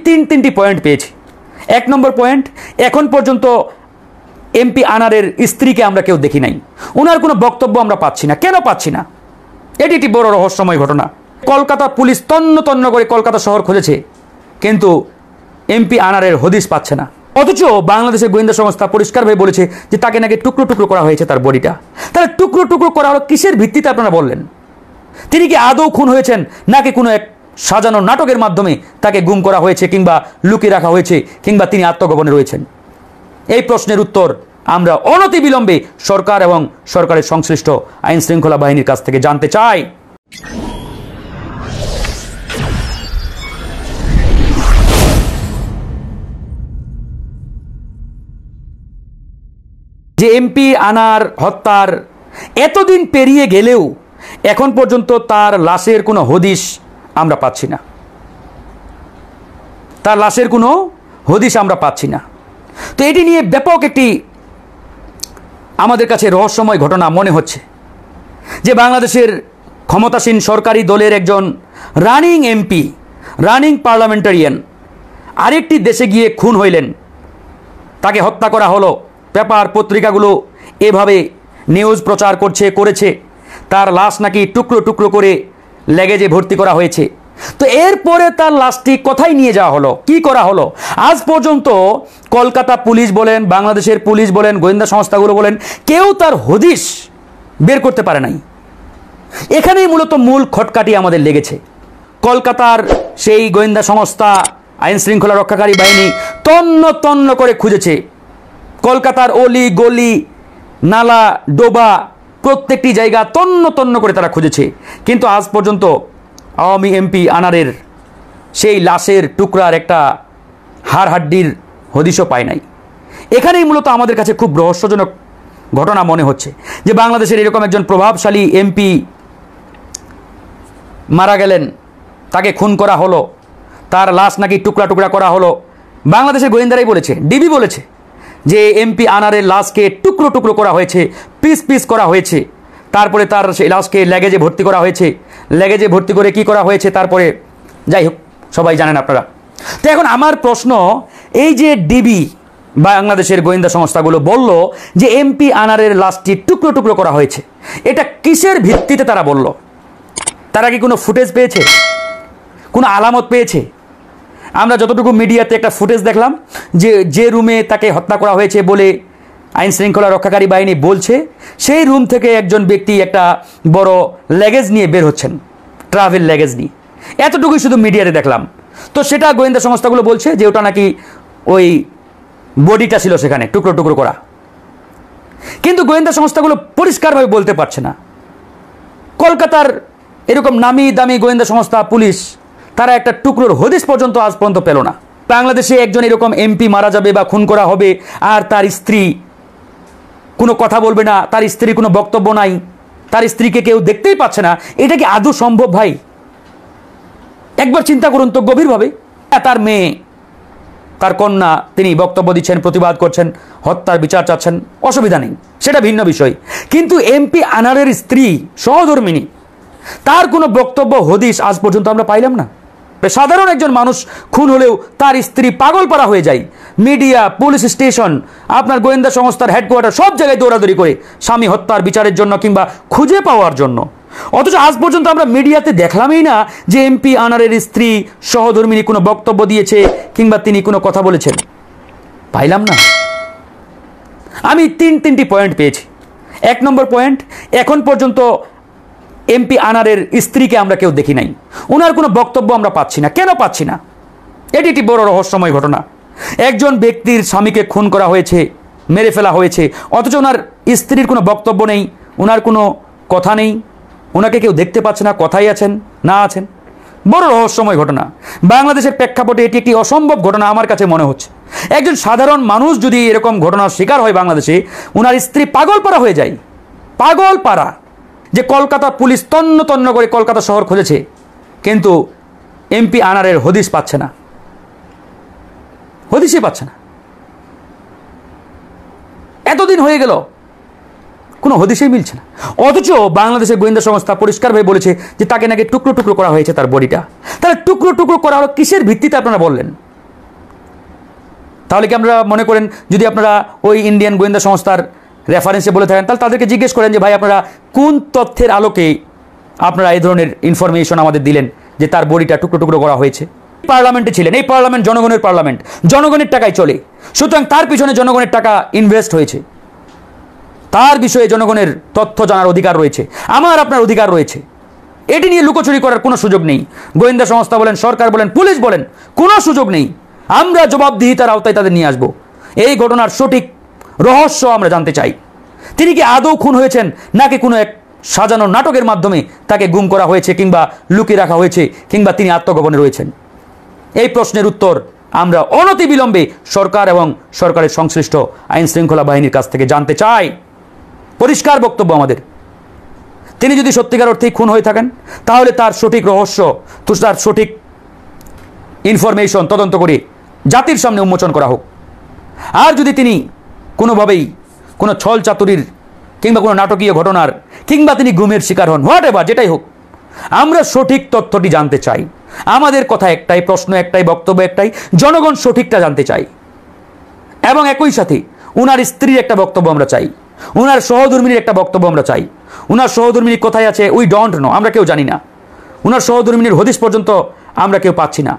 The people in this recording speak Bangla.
তিনটি পয়েন্ট পেয়েছি। 1 নম্বর পয়েন্ট, এখন পর্যন্ত এমপি আনারের স্ত্রীকে আমরা কেউ দেখি নাই, ওনার কোনো বক্তব্য আমরা পাচ্ছি না। কেন পাচ্ছি না? এটি একটি বড় রহস্যময় ঘটনা। কলকাতা পুলিশ তন্ন তন্ন করে কলকাতা শহর খুঁজেছে, কিন্তু এমপি আনারের হদিশ পাচ্ছে না। অথচ বাংলাদেশের গোয়েন্দা সংস্থা পরিষ্কারভাবে বলেছে যে তাকে নাকি টুকরো টুকরো করা হয়েছে তার বডিটা। তাহলে টুকরো টুকরো করা হলো কিসের ভিত্তিতে আপনারা বললেন? তিনি কি আদৌ খুন হয়েছেন, নাকি কোনো এক সাজানো নাটকের মাধ্যমে তাকে গুম করা হয়েছে, কিংবা লুকিয়ে রাখা হয়েছে, কিংবা তিনি আত্মগোপনে রয়েছেন? এই প্রশ্নের উত্তর আমরা অনতিবিলম্বে সরকার এবং সরকারের সংশ্লিষ্ট আইন শৃঙ্খলা বাহিনীর কাছ থেকে জানতে চাই। যে এমপি আনার হত্যার এতদিন পেরিয়ে গেলেও এখন পর্যন্ত তার লাশের কোনো হদিশ আমরা পাচ্ছি না, তার লাশের কোনো হদিশ আমরা পাচ্ছি না। তো এটি নিয়ে ব্যাপক একটি আমাদের কাছে রহস্যময় ঘটনা মনে হচ্ছে যে বাংলাদেশের ক্ষমতাসীন সরকারি দলের একজন রানিং এমপি, রানিং পার্লামেন্টারিয়ান আরেকটি দেশে গিয়ে খুন হইলেন, তাকে হত্যা করা হলো। পেপার পত্রিকাগুলো এভাবে নিউজ প্রচার করেছে তার লাশ নাকি টুকরো টুকরো করে লেগেজে ভর্তি করা হয়েছে। তো এরপরে তার লাশটি কোথায় নিয়ে যাওয়া হলো, কি করা হলো? আজ পর্যন্ত কলকাতা পুলিশ বলেন, বাংলাদেশের পুলিশ বলেন, গোয়েন্দা সংস্থাগুলো বলেন, কেউ তার হদিশ বের করতে পারে নাই। এখানেই মূলত মূল খটকাটি আমাদের লেগেছে। কলকাতার সেই গোয়েন্দা সংস্থা, আইন শৃঙ্খলা রক্ষাকারী বাহিনী তন্ন তন্ন করে খুঁজেছে। কলকাতার অলি গলি নালা ডোবা প্রত্যেকটি জায়গা তন্ন তন্ন করে তারা খুঁজেছে, কিন্তু আজ পর্যন্ত আওয়ামী এমপি আনারের সেই লাশের টুকরার একটা হাড়হাড্ডির হদিশও পায় নাই। এখানেই মূলত আমাদের কাছে খুব রহস্যজনক ঘটনা মনে হচ্ছে যে বাংলাদেশের এরকম একজন প্রভাবশালী এমপি মারা গেলেন, তাকে খুন করা হলো, তার লাশ নাকি টুকরা টুকরা করা হলো। বাংলাদেশের গোয়েন্দারাই বলেছে, ডিবি বলেছে যে এমপি আনারের লাশকে টুকরো টুকরো করা হয়েছে, পিস পিস করা হয়েছে। তারপরে তার সেই লাশকে লেগেজে ভর্তি করা হয়েছে। লেগেজে ভর্তি করে কি করা হয়েছে তারপরে যাই হোক সবাই জানেন আপনারা। তো এখন আমার প্রশ্ন, এই যে ডিবি বাংলাদেশের গোয়েন্দা সংস্থাগুলো বলল যে এমপি আনারের লাশটি টুকরো টুকরো করা হয়েছে, এটা কিসের ভিত্তিতে তারা বলল? তারা কি কোনো ফুটেজ পেয়েছে, কোনো আলামত পেয়েছে? আমরা যতটুকু মিডিয়াতে একটা ফুটেজ দেখলাম যে রুমে তাকে হত্যা করা হয়েছে বলে আইন শৃঙ্খলা রক্ষাকারী বাহিনী বলছে, সেই রুম থেকে একজন ব্যক্তি একটা বড় লেগেজ নিয়ে বের হচ্ছেন, ট্রাভেল লেগেজ নিয়ে। এতটুকুই শুধু মিডিয়াতে দেখলাম। তো সেটা গোয়েন্দা সংস্থাগুলো বলছে যে ওটা নাকি ওই বডিটা ছিল সেখানে টুকরো টুকরো করা, কিন্তু গোয়েন্দা সংস্থাগুলো পরিষ্কারভাবে বলতে পারছে না। কলকাতার এরকম নামি দামি গোয়েন্দা সংস্থা পুলিশ, তারা একটা টুকরোর হদিশ পর্যন্ত আজ পর্যন্ত পেল না। বাংলাদেশে একজন এরকম এমপি মারা যাবে বা খুন করা হবে, আর তার স্ত্রী কোনো কথা বলবে না, তার স্ত্রীর কোনো বক্তব্য নাই, তার স্ত্রীকে কেউ দেখতেই পাচ্ছে না। এটা কি আদৌ সম্ভব ভাই? একবার চিন্তা করুন তো গভীরভাবে। তার মেয়ে, তার কন্যা, তিনি বক্তব্য দিচ্ছেন, প্রতিবাদ করছেন, হত্যার বিচার চাচ্ছেন, অসুবিধা নেই, সেটা ভিন্ন বিষয়। কিন্তু এমপি আনারের স্ত্রী, সহধর্মিণী, তার কোনো বক্তব্য হদিশ আজ পর্যন্ত আমরা পাইলাম না। সাধারণ একজন মানুষ খুন হলেও তার স্ত্রী পাগলপাড়া হয়ে যায়। মিডিয়া, পুলিশ স্টেশন, আপনার গোয়েন্দা সংস্থার হেডকোয়ার্টার, সব জায়গায় দৌড়াদৌড়ি করে স্বামী হত্যার বিচারের জন্য কিংবা খুঁজে পাওয়ার জন্য। অথচ আজ পর্যন্ত আমরা মিডিয়াতে দেখলামই না যে এমপি আনারের স্ত্রী সহধর্মিণী কোনো বক্তব্য দিয়েছে কিংবা তিনি কোনো কথা বলেছেন, পাইলাম না। আমি তিনটি পয়েন্ট পেয়েছি। 1 নম্বর পয়েন্ট, এখন পর্যন্ত এমপি আনারের স্ত্রীকে আমরা কেউ দেখি নাই, ওনার কোনো বক্তব্য আমরা পাচ্ছি না। কেন পাচ্ছি না? এটি একটি বড় রহস্যময় ঘটনা। একজন ব্যক্তির স্বামীকে খুন করা হয়েছে, মেরে ফেলা হয়েছে, অথচ ওনার স্ত্রীর কোনো বক্তব্য নেই, ওনার কোনো কথা নেই, ওনাকে কেউ দেখতে পাচ্ছে না, কথাই আছেন না আছেন। বড় রহস্যময় ঘটনা। বাংলাদেশের প্রেক্ষাপটে এটি একটি অসম্ভব ঘটনা আমার কাছে মনে হচ্ছে। একজন সাধারণ মানুষ যদি এরকম ঘটনার শিকার হয় বাংলাদেশে, ওনার স্ত্রী পাগলপাড়া হয়ে যায়, পাগলপাড়া। যে কলকাতা পুলিশ তন্ন তন্ন করে কলকাতা শহর খুঁজেছে, কিন্তু এমপি আনারের হদিশ পাচ্ছে না, হদিশই পাচ্ছে না। এতদিন হয়ে গেল, কোনো হদিশেই মিলছে না। অথচ বাংলাদেশের গোয়েন্দা সংস্থা পরিষ্কারভাবে বলেছে যে তাকে নাকি টুকরো টুকরো করা হয়েছে, তার বডিটা। তাহলে টুকরো টুকরো করা হলো কিসের ভিত্তিতে আপনারা বললেন? তাহলে কি আপনারা মনে করেন যদি আপনারা ওই ইন্ডিয়ান গোয়েন্দা সংস্থার রেফারেন্সে বলে থাকেন, তাহলে তাদেরকে জিজ্ঞেস করেন যে ভাই আপনারা কোন তথ্যের আলোকে আপনারা এই ধরনের ইনফরমেশন আমাদের দিলেন যে তার বডিটা টুকরো টুকরো করা হয়েছে? পার্লামেন্টে ছিলেন, এই পার্লামেন্ট জনগণের পার্লামেন্ট, জনগণের টাকায় চলে, সুতরাং তার পিছনে জনগণের টাকা ইনভেস্ট হয়েছে, তার বিষয়ে জনগণের তথ্য জানার অধিকার রয়েছে, আমার আপনার অধিকার রয়েছে। এটি নিয়ে লুকোচুরি করার কোনো সুযোগ নেই। গোয়েন্দা সংস্থা বলেন, সরকার বলেন, পুলিশ বলেন, কোনো সুযোগ নেই। আমরা জবাবদিহিতার আওতায় তাদের নিয়ে আসব। এই ঘটনার সঠিক রহস্য আমরা জানতে চাই। তিনি কি আদৌ খুন হয়েছেন, নাকি কোনো এক সাজানো নাটকের মাধ্যমে তাকে গুম করা হয়েছে, কিংবা লুকিয়ে রাখা হয়েছে, কিংবা তিনি আত্মগোপনে রয়েছেন? এই প্রশ্নের উত্তর আমরা অনতিবিলম্বে সরকার এবং সরকারের সংশ্লিষ্ট আইন শৃঙ্খলা বাহিনীর কাছ থেকে জানতে চাই। পরিষ্কার বক্তব্য আমাদের। তিনি যদি সত্যিকার অর্থেই খুন হয়ে থাকেন, তাহলে তার সঠিক রহস্য, তার সঠিক ইনফরমেশন তদন্ত করে জাতির সামনে উন্মোচন করা হোক। আর যদি তিনি কোনোভাবেই কোনো ছল চাতুরির কিংবা কোনো নাটকীয় ঘটনার কিংবা তিনি গুমের শিকার হন, হোয়াট এভার, যেটাই হোক, আমরা সঠিক তথ্যটি জানতে চাই। আমাদের কথা একটাই, প্রশ্ন একটাই, বক্তব্য একটাই, জনগণ সঠিকটা জানতে চাই। এবং একই সাথে উনার স্ত্রীর একটা বক্তব্য আমরা চাই, উনার সহধর্মিনীর একটা বক্তব্য আমরা চাই। উনার সহধর্মিনী কোথায় আছে উই ডোন্ট নো, আমরা কেউ জানি না। উনার সহধর্মিনীর হদিস পর্যন্ত আমরা কেউ পাচ্ছি না।